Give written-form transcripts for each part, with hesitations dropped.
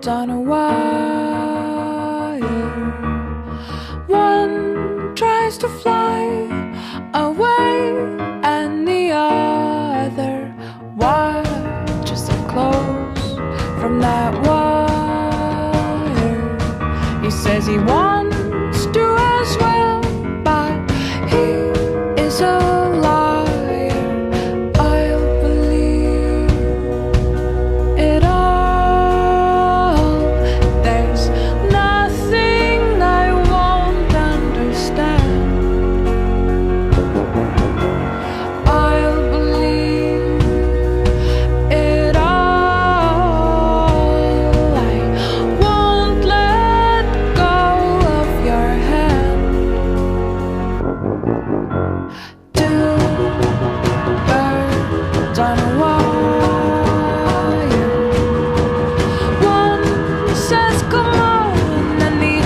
birds on a wire. One tries to fly away, and the other watches it close from that wire. He says he wants to as well, but he is a liar. I'll believe it all. There's nothing I won't understand. I'll believe it all. I won't let go of your hand. Two birds on a wire. One says come on, and the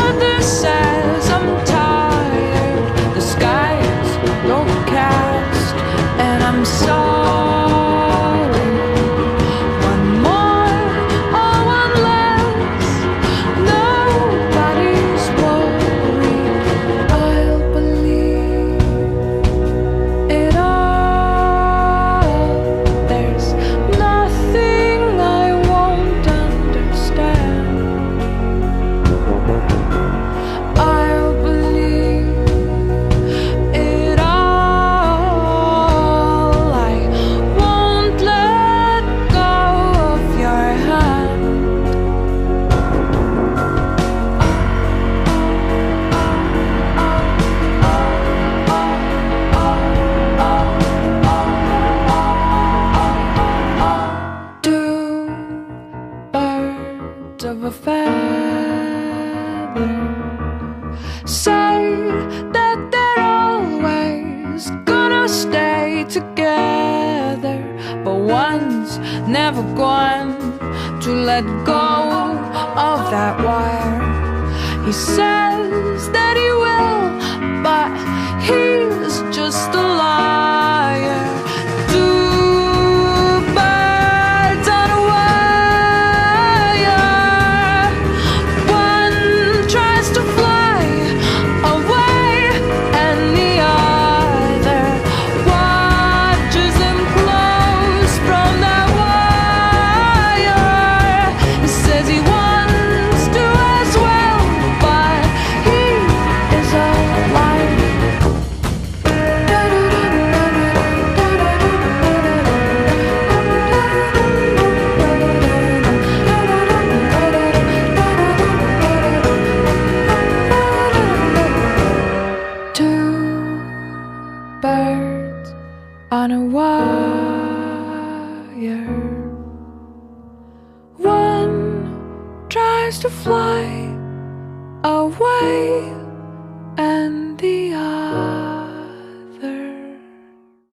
other says I'm tired. The sky is overcast, and I'm sorry. One more or one less, nobody's worried. I'll believe it all. There's nothing I won't understand. I'll believe it all. I won't let go of your hand. Two birds of a feather say that they're always gonna stay together, but one's never going to let go of that wire. He says that he will, but he's just a liar. Two birds on a wire. One tries to fly away, and the other watches him close from that wire. He says he wants to as well, but he is a liar. Two birds on a wire. One tries to fly away,